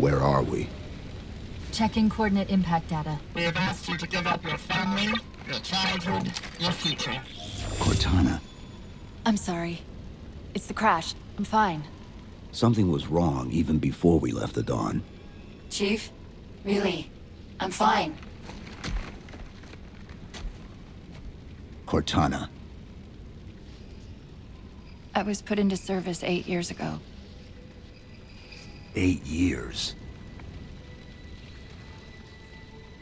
Where are we? Checking coordinate impact data. We have asked you to give up your family, your childhood, your future. Cortana, I'm sorry. It's the crash. I'm fine. something was wrong even before we left the Dawn. Chief? Really? I'm fine. Cortana, I was put into service 8 years ago. 8 years.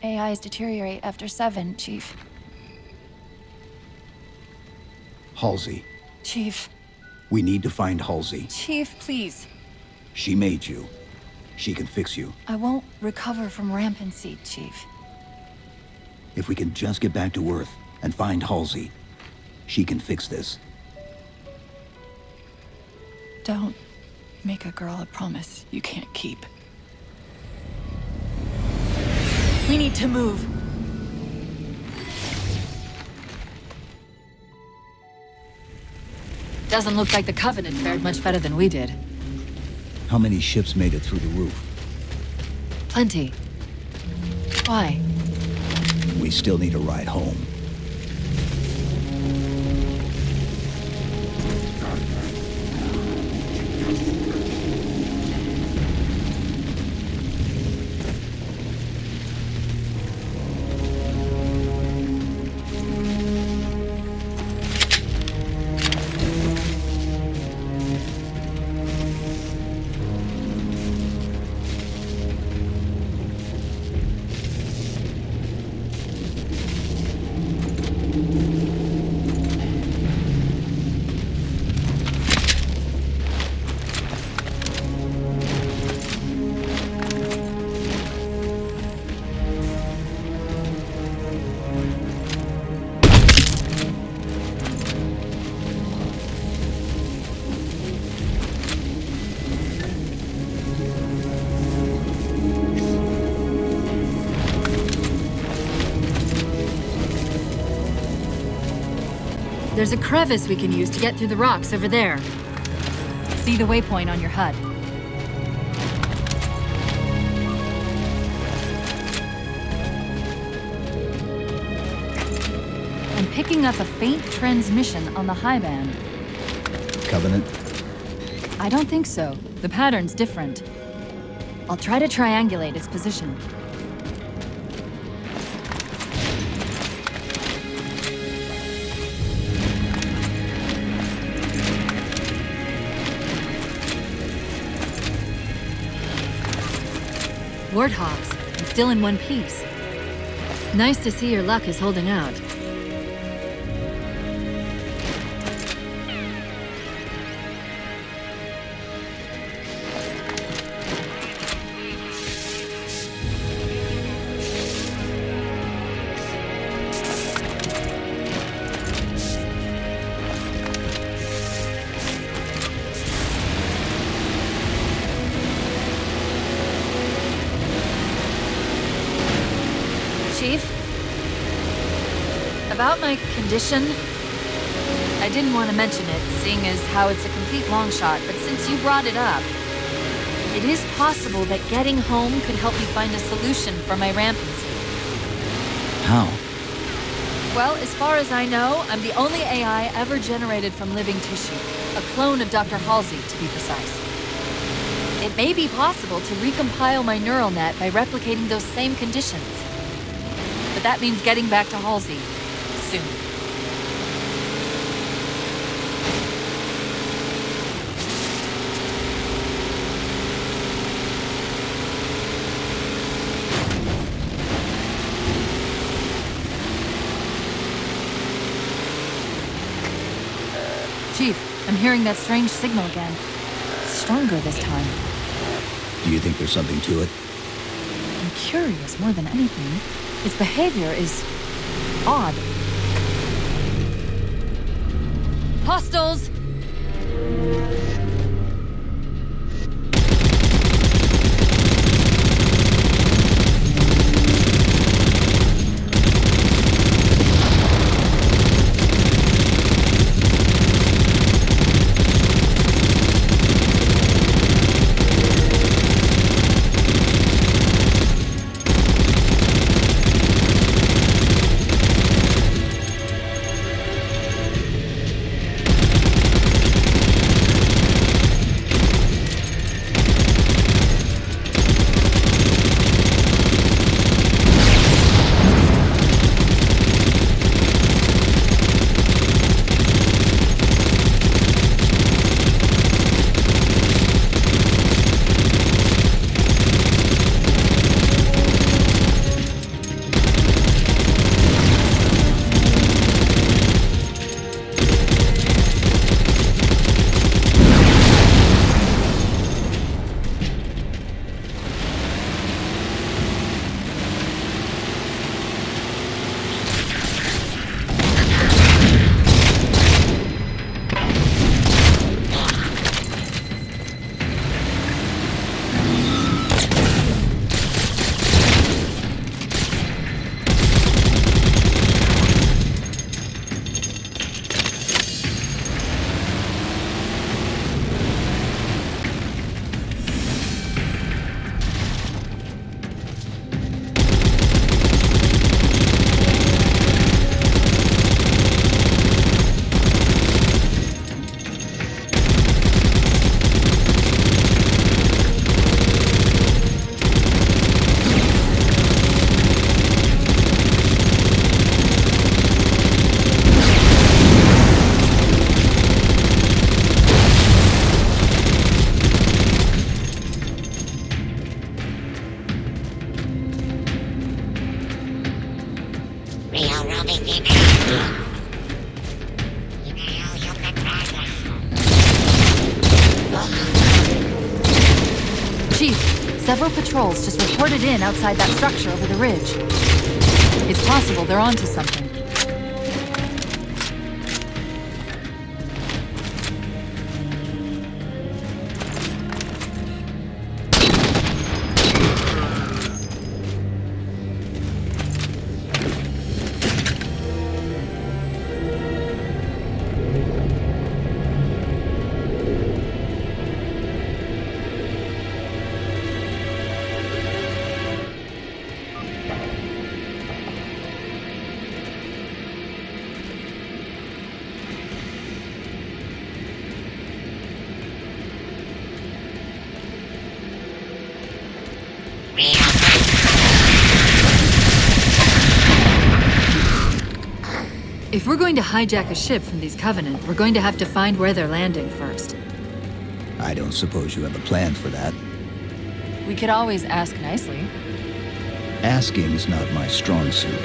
AIs deteriorate after 7, Chief. Halsey, Chief. we need to find Halsey. Chief, please. She made you. She can fix you. I won't recover from rampancy, Chief. If we can just get back to Earth and find Halsey, she can fix this. Don't make a girl a promise you can't keep. We need to move. Doesn't look like the Covenant fared much better than we did. How many ships made it through the roof? Plenty. Why? We still need a ride home. There's a crevice we can use to get through the rocks over there. See the waypoint on your HUD. I'm picking up a faint transmission on the high band. Covenant? I don't think so. The pattern's different. I'll try to triangulate its position. Warthogs, and still in one piece. Nice to see your luck is holding out. Chief? About my condition? I didn't want to mention it, seeing as how it's a complete long shot, but since you brought it up, it is possible that getting home could help me find a solution for my rampancy. How? Well, as far as I know, I'm the only AI ever generated from living tissue. A clone of Dr. Halsey, to be precise. It may be possible to recompile my neural net by replicating those same conditions. But that means getting back to Halsey soon. Chief, I'm hearing that strange signal again. Stronger this time. Do you think there's something to it? I'm curious more than anything. Its behavior is odd. Hostiles! Chief, several patrols just reported in outside that structure over the ridge. It's possible they're onto something. If we're going to hijack a ship from these Covenant, we're going to have to find where they're landing first. I don't suppose you have a plan for that. We could always ask nicely. Asking's not my strong suit.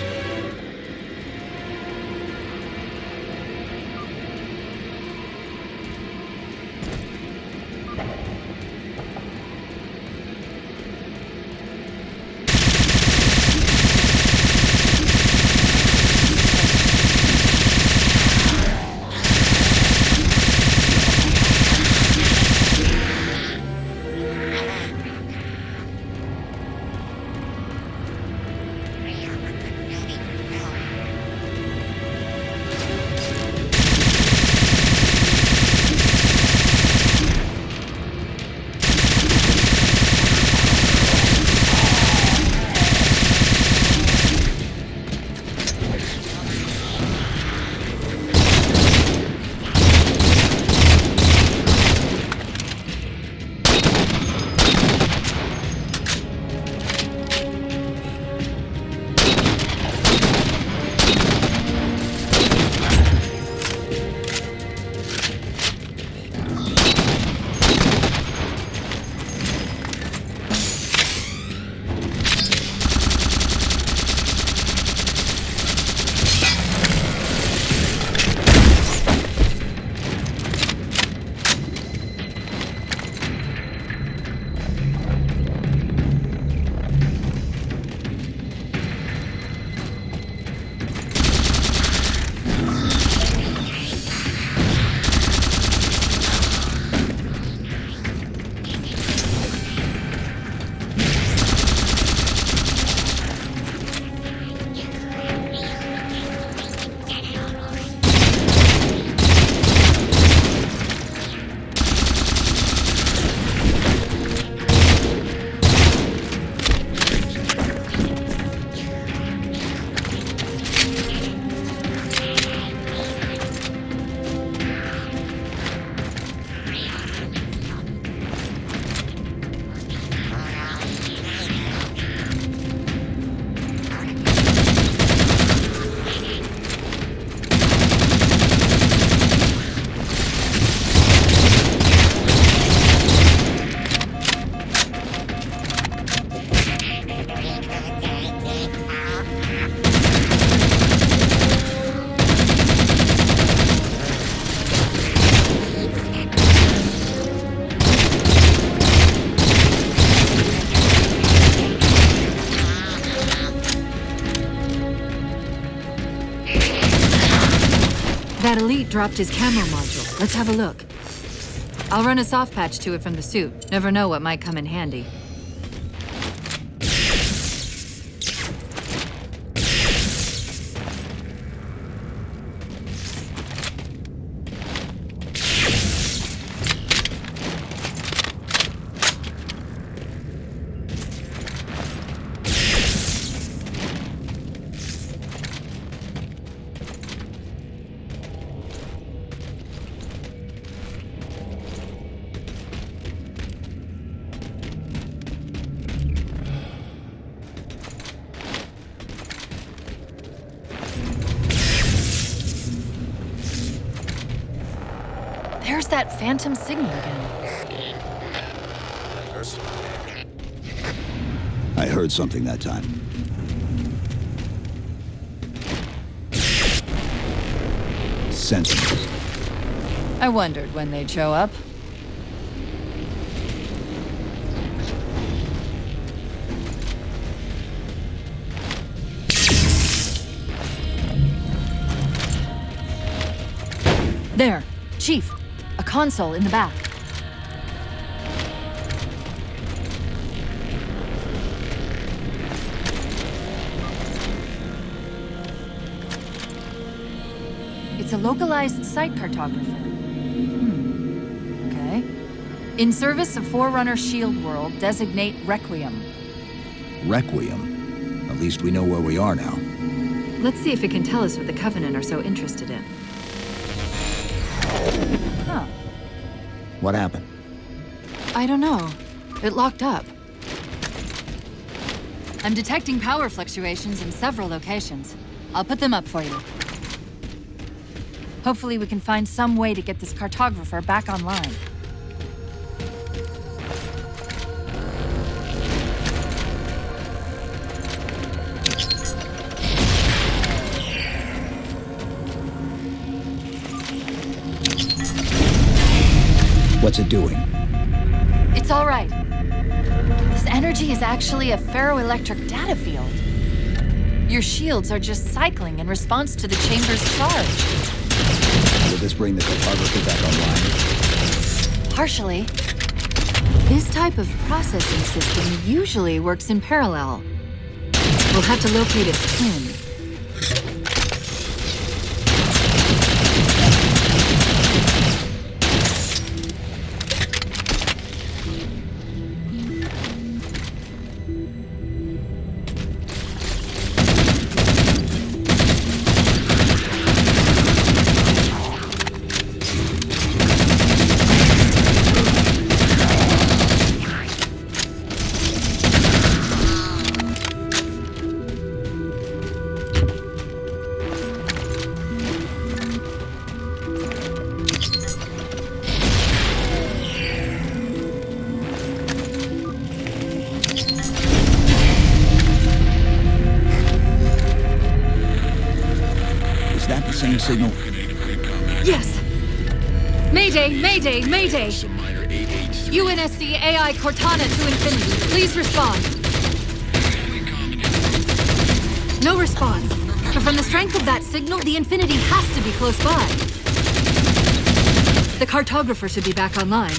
That elite dropped his camera module. Let's have a look. I'll run a soft patch to it from the suit. Never know what might come in handy. There's that phantom signal again. I heard something that time. sentinels. I wondered when they'd show up. There, Chief. A console in the back. It's a localized site cartographer. Okay. In service of Forerunner Shield World, designate Requiem. Requiem. At least we know where we are now. Let's see if it can tell us what the Covenant are so interested in. Huh. What happened? I don't know. It locked up. I'm detecting power fluctuations in several locations. I'll put them up for you. Hopefully we can find some way to get this cartographer back online. What's it doing? It's all right. This energy is actually a ferroelectric data field. Your shields are just cycling in response to the chamber's charge. Will this bring the cartographer back online? Partially. This type of processing system usually works in parallel. We'll have to locate its twin. Same signal? Yes! Mayday, mayday, mayday! UNSC AI Cortana to Infinity. Please respond. No response. But from the strength of that signal, the Infinity has to be close by. The cartographer should be back online.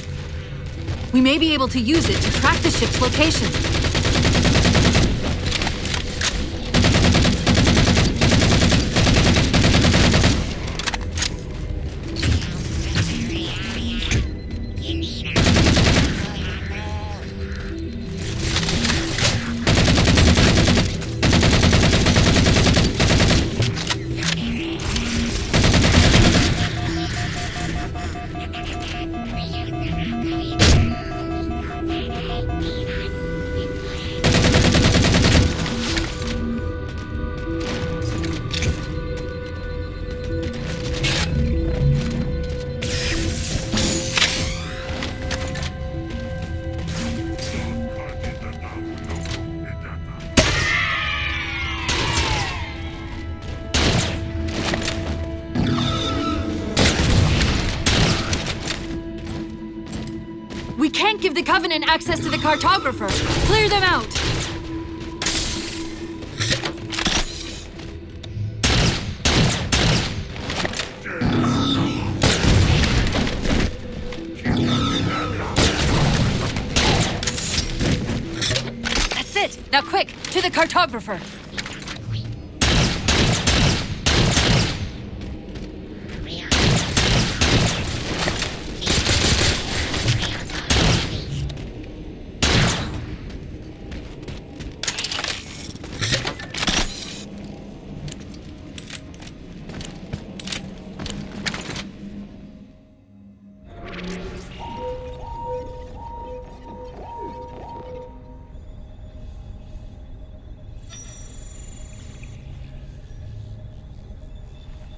We may be able to use it to track the ship's location. We can't give the Covenant access to the cartographer. Clear them out! That's it! Now quick, to the cartographer!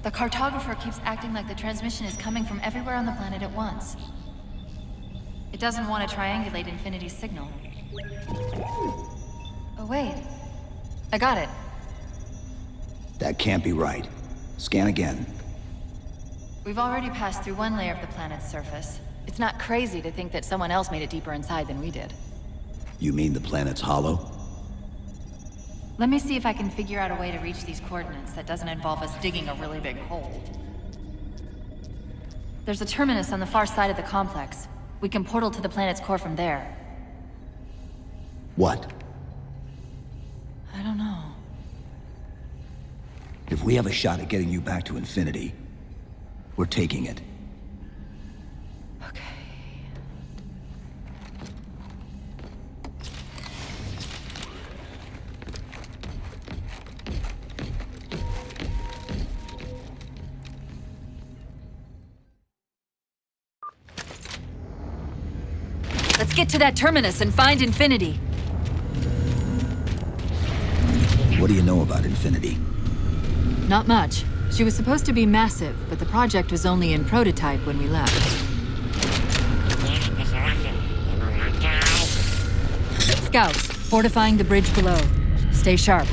The cartographer keeps acting like the transmission is coming from everywhere on the planet at once. It doesn't want to triangulate Infinity's signal. Oh, wait. I got it. That can't be right. Scan again. We've already passed through one layer of the planet's surface. It's not crazy to think that someone else made it deeper inside than we did. You mean the planet's hollow? Let me see if I can figure out a way to reach these coordinates that doesn't involve us digging a really big hole. There's a terminus on the far side of the complex. We can portal to the planet's core from there. What? I don't know. If we have a shot at getting you back to Infinity, we're taking it. Okay. Let's get to that terminus and find Infinity. What do you know about Infinity? Not much. She was supposed to be massive, but the project was only in prototype when we left. Scouts, fortifying the bridge below. Stay sharp.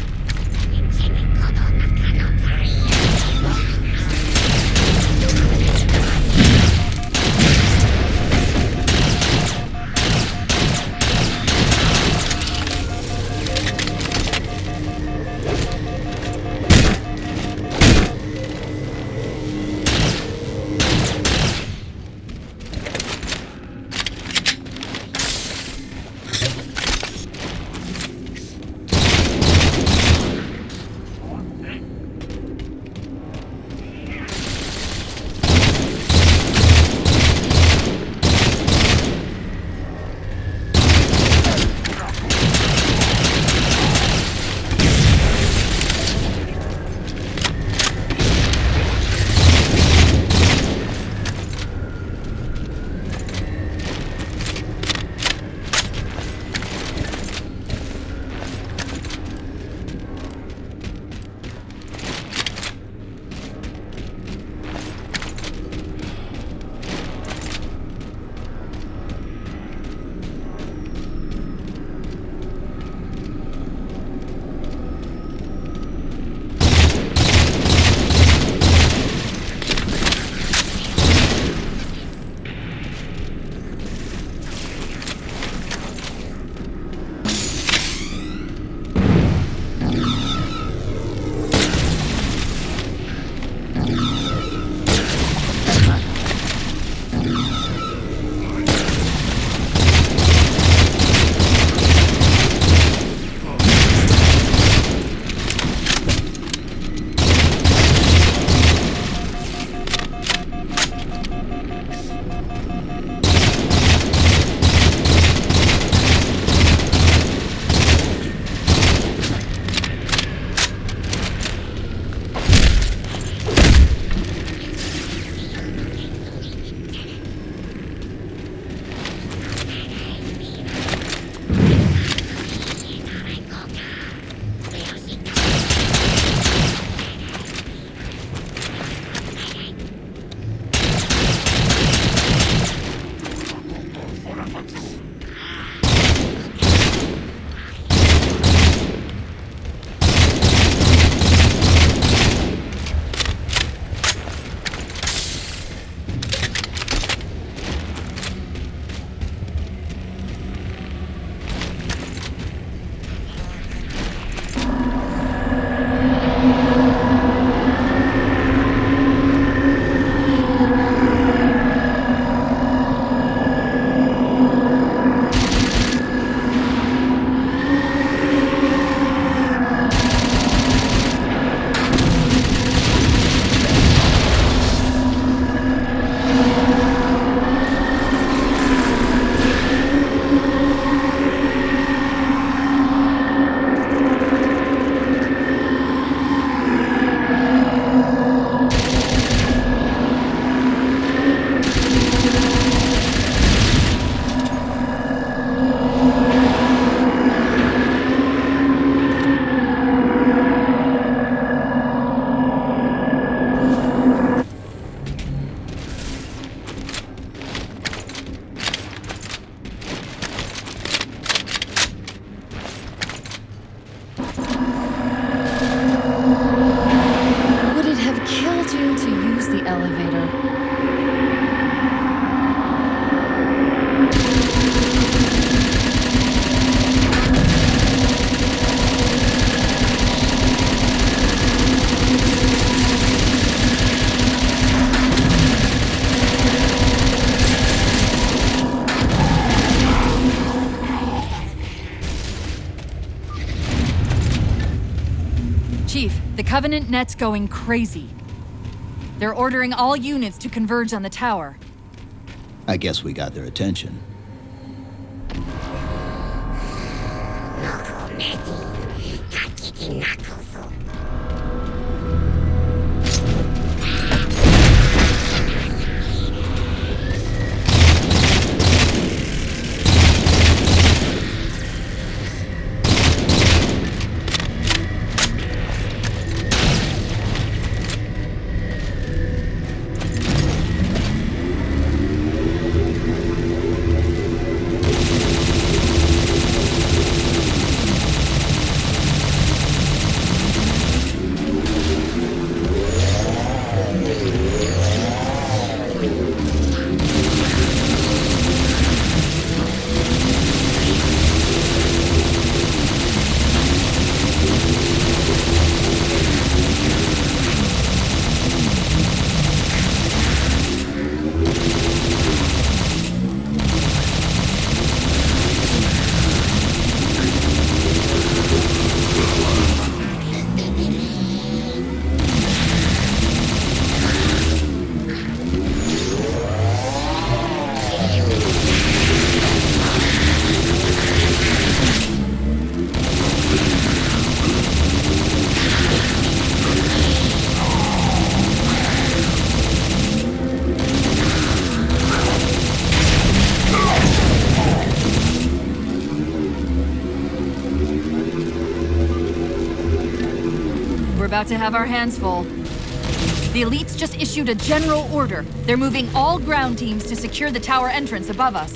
Chief, the Covenant net's going crazy. They're ordering all units to converge on the tower. I guess we got their attention. We're about to have our hands full. The elites just issued a general order. They're moving all ground teams to secure the tower entrance above us.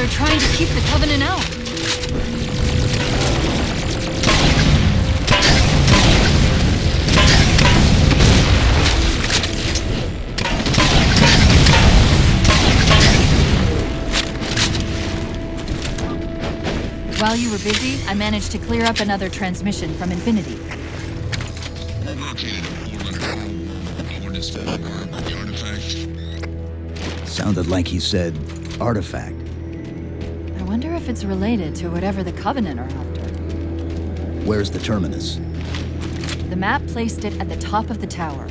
Trying to keep the Covenant out. While you were busy, I managed to clear up another transmission from Infinity. Sounded like he said artifact. I wonder if it's related to whatever the Covenant are after. Where's the terminus? The map placed it at the top of the tower.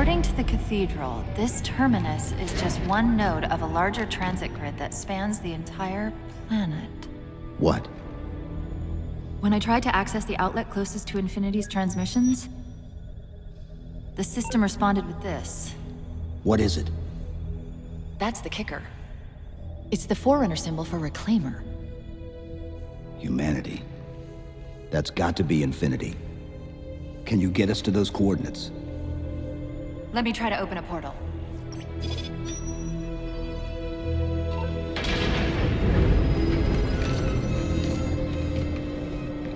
According to the cathedral, this terminus is just one node of a larger transit grid that spans the entire planet. What? When I tried to access the outlet closest to Infinity's transmissions, the system responded with this. What is it? That's the kicker. It's the Forerunner symbol for Reclaimer. Humanity. That's got to be Infinity. Can you get us to those coordinates? Let me try to open a portal.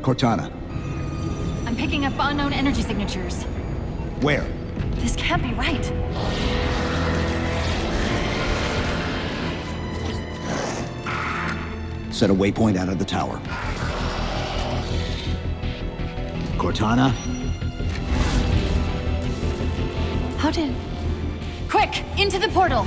Cortana. I'm picking up unknown energy signatures. Where? This can't be right. Set a waypoint out of the tower. Cortana? How did... Quick! Into the portal!